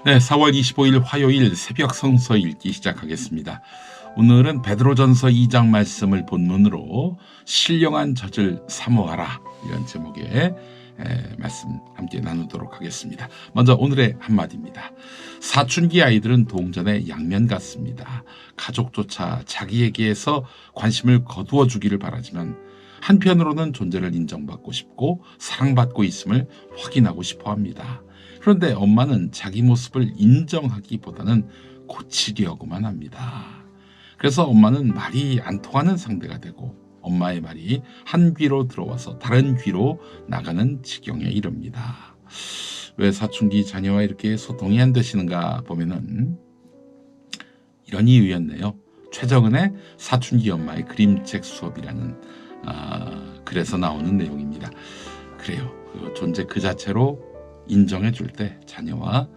네, 4월 25일 화요일 새벽 성서 읽기 시작하겠습니다. 오늘은 베드로전서 2장 말씀을 본문으로 신령한 젖을 사모하라 이런 제목의 말씀 함께 나누도록 하겠습니다. 먼저 오늘의 한마디입니다. 사춘기 아이들은 동전의 양면 같습니다. 가족조차 자기에게서 관심을 거두어 주기를 바라지만 한편으로는 존재를 인정받고 싶고 사랑받고 있음을 확인하고 싶어 합니다. 그런데 엄마는 자기 모습을 인정하기보다는 고치려고만 합니다. 그래서 엄마는 말이 안 통하는 상대가 되고 엄마의 말이 한 귀로 들어와서 다른 귀로 나가는 지경에 이릅니다. 왜 사춘기 자녀와 이렇게 소통이 안 되시는가 보면은 이런 이유였네요. 최정은의 사춘기 엄마의 그림책 수업이라는 글에서 나오는 내용입니다. 그래요. 그 존재 그 자체로 인정해 줄 때 자녀와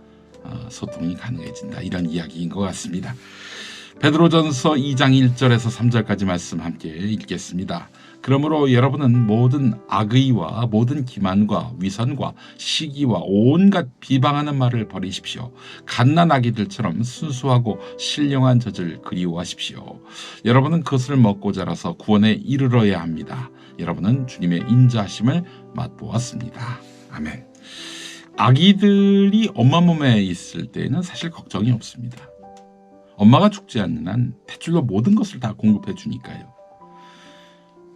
소통이 가능해진다. 이런 이야기인 것 같습니다. 베드로전서 2장 1절에서 3절까지 말씀 함께 읽겠습니다. 그러므로 여러분은 모든 악의와 모든 기만과 위선과 시기와 온갖 비방하는 말을 버리십시오. 갓난아기들처럼 순수하고 신령한 젖을 그리워하십시오. 여러분은 그것을 먹고 자라서 구원에 이르러야 합니다. 여러분은 주님의 인자하심을 맛보았습니다. 아멘. 아기들이 엄마 몸에 있을 때는 사실 걱정이 없습니다. 엄마가 죽지 않는 한 대출로 모든 것을 다 공급해 주니까요.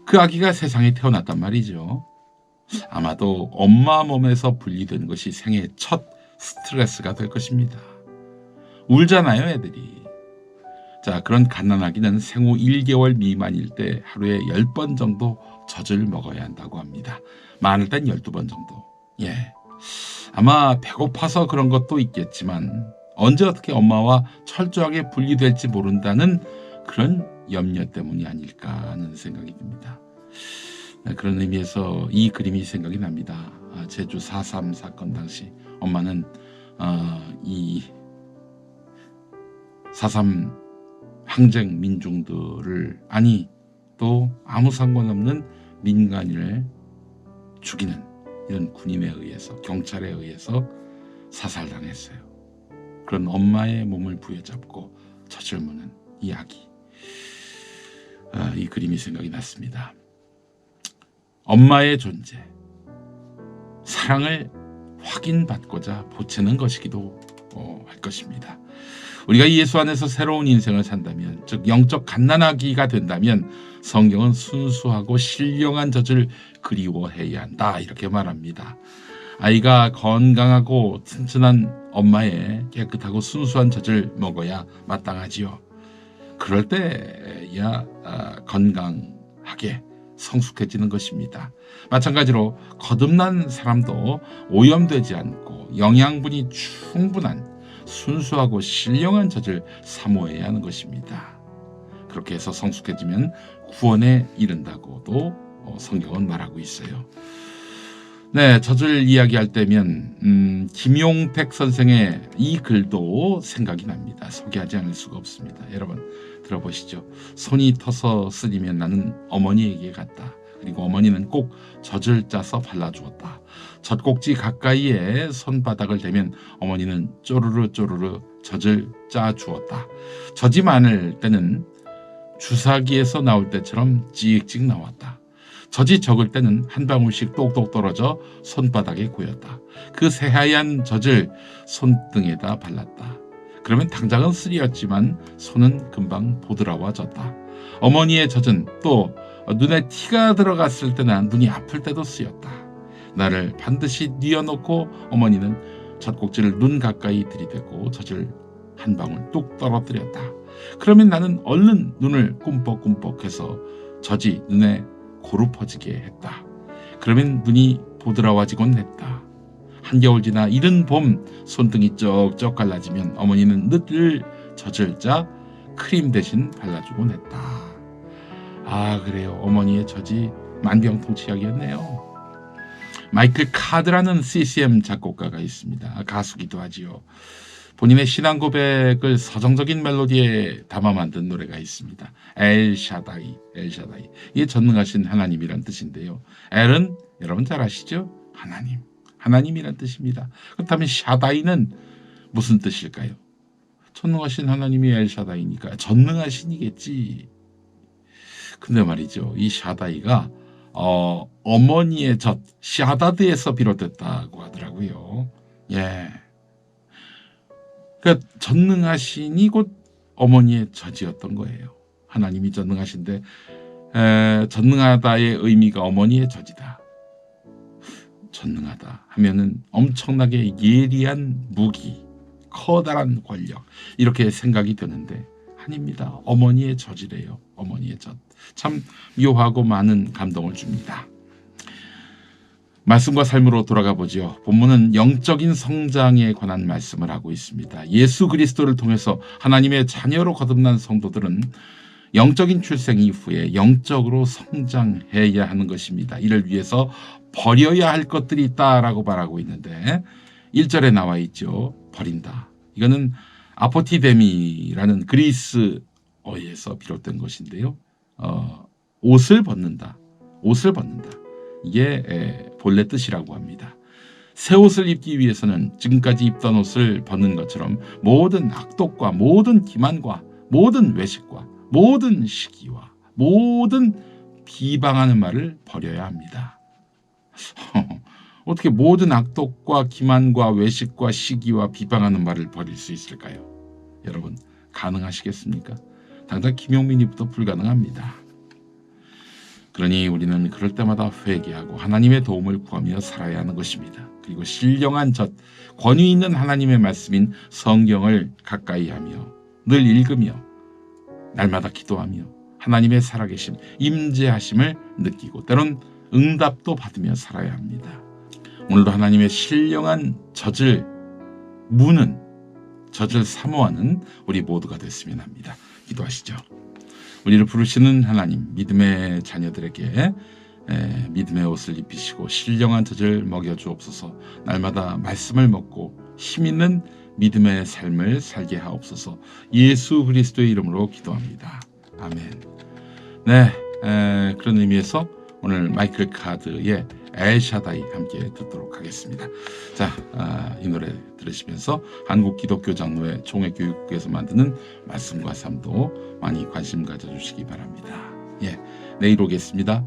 그 아기가 세상에 태어났단 말이죠. 아마도 엄마 몸에서 분리된 것이 생애 첫 스트레스가 될 것입니다. 울잖아요, 애들이. 자, 그런 갓난아기는 생후 1개월 미만일 때 하루에 10번 정도 젖을 먹어야 한다고 합니다. 많을 땐 12번 정도. 예. 아마 배고파서 그런 것도 있겠지만 언제 어떻게 엄마와 철저하게 분리될지 모른다는 그런 염려 때문이 아닐까 하는 생각이 듭니다. 그런 의미에서 이 그림이 생각이 납니다. 제주 4.3 사건 당시 엄마는 이 4.3 항쟁 민중들을 또 아무 상관없는 민간인을 죽이는 이런 군인에 의해서 경찰에 의해서 사살당했어요. 그런 엄마의 몸을 부여잡고 젖을 무는 이 아기. 이 그림이 생각이 났습니다. 엄마의 존재, 사랑을 확인받고자 보채는 것이기도 할 것입니다. 우리가 예수 안에서 새로운 인생을 산다면, 즉 영적 갓난아기가 된다면 성경은 순수하고 신령한 젖을 그리워해야 한다 이렇게 말합니다. 아이가 건강하고 튼튼한 엄마의 깨끗하고 순수한 젖을 먹어야 마땅하지요. 그럴 때야 건강하게 성숙해지는 것입니다. 마찬가지로 거듭난 사람도 오염되지 않고 영양분이 충분한 순수하고 신령한 젖을 사모해야 하는 것입니다. 그렇게 해서 성숙해지면 구원에 이른다고도 성경은 말하고 있어요. 네, 젖을 이야기할 때면 김용택 선생의 이 글도 생각이 납니다. 소개하지 않을 수가 없습니다. 여러분 들어보시죠. 손이 터서 쓰리면 나는 어머니에게 갔다. 그리고 어머니는 꼭 젖을 짜서 발라주었다. 젖꼭지 가까이에 손바닥을 대면 어머니는 쪼르르 쪼르르 젖을 짜주었다. 젖이 많을 때는 주사기에서 나올 때처럼 찍찍 나왔다. 젖이 적을 때는 한 방울씩 똑똑 떨어져 손바닥에 고였다. 그 새하얀 젖을 손등에다 발랐다. 그러면 당장은 쓰리었지만 손은 금방 보드라워졌다. 어머니의 젖은 또 눈에 티가 들어갔을 때나 눈이 아플 때도 쓰였다. 나를 반드시 뉘어놓고 어머니는 젖꼭지를 눈 가까이 들이대고 젖을 한 방울 뚝 떨어뜨렸다. 그러면 나는 얼른 눈을 꿈뻑꿈뻑해서 젖이 눈에 고루 퍼지게 했다. 그러면 눈이 보드라워지곤 했다. 한겨울 지나 이른 봄 손등이 쩍쩍 갈라지면 어머니는 늘 젖을 짜 크림 대신 발라주곤 했다. 그래요. 어머니의 젖이 만병통치약이었네요. 마이클 카드라는 CCM 작곡가가 있습니다. 가수기도 하지요. 본인의 신앙 고백을 서정적인 멜로디에 담아 만든 노래가 있습니다. 엘샤다이. 이게 전능하신 하나님이란 뜻인데요. 엘은 여러분 잘 아시죠? 하나님이란 뜻입니다. 그렇다면 샤다이는 무슨 뜻일까요? 전능하신 하나님이 엘샤다이니까 전능하신이겠지. 근데 말이죠, 이 샤다이가 어머니의 젖 샤다드에서 비롯됐다고 하더라고요. 예, 그러니까 전능하신이 곧 어머니의 젖이었던 거예요. 하나님이 전능하신데 전능하다의 의미가 어머니의 젖이다. 전능하다 하면은 엄청나게 예리한 무기, 커다란 권력, 이렇게 생각이 드는데 아닙니다. 어머니의 젖이래요. 어머니의 젖. 참 묘하고 많은 감동을 줍니다. 말씀과 삶으로 돌아가 보죠. 본문은 영적인 성장에 관한 말씀을 하고 있습니다. 예수 그리스도를 통해서 하나님의 자녀로 거듭난 성도들은 영적인 출생 이후에 영적으로 성장해야 하는 것입니다. 이를 위해서 버려야 할 것들이 있다라고 말하고 있는데 1절에 나와 있죠. 버린다. 이거는 아포티데미라는 그리스어에서 비롯된 것인데요. 옷을 벗는다. 옷을 벗는다. 이게 본래 뜻이라고 합니다. 새 옷을 입기 위해서는 지금까지 입던 옷을 벗는 것처럼 모든 악독과 모든 기만과 모든 외식과 모든 시기와 모든 비방하는 말을 버려야 합니다. 어떻게 모든 악독과 기만과 외식과 시기와 비방하는 말을 버릴 수 있을까요? 여러분 가능하시겠습니까? 당장 김용민이부터 불가능합니다. 그러니 우리는 그럴 때마다 회개하고 하나님의 도움을 구하며 살아야 하는 것입니다. 그리고 신령한 젖, 권위 있는 하나님의 말씀인 성경을 가까이 하며 늘 읽으며 날마다 기도하며 하나님의 살아계심, 임재하심을 느끼고 때론 응답도 받으며 살아야 합니다. 오늘도 하나님의 신령한 젖을 무는, 젖을 사모하는 우리 모두가 됐으면 합니다. 기도하시죠. 우리를 부르시는 하나님, 믿음의 자녀들에게 믿음의 옷을 입히시고 신령한 젖을 먹여주옵소서. 날마다 말씀을 먹고 힘있는 믿음의 삶을 살게 하옵소서. 예수 그리스도의 이름으로 기도합니다. 아멘. 네, 그런 의미에서 오늘 마이클 카드의 엘샤다이 함께 듣도록 하겠습니다. 자, 이 노래 들으시면서 한국 기독교 장로회 총회교육국에서 만드는 말씀과 삶도 많이 관심 가져주시기 바랍니다. 예, 내일 오겠습니다.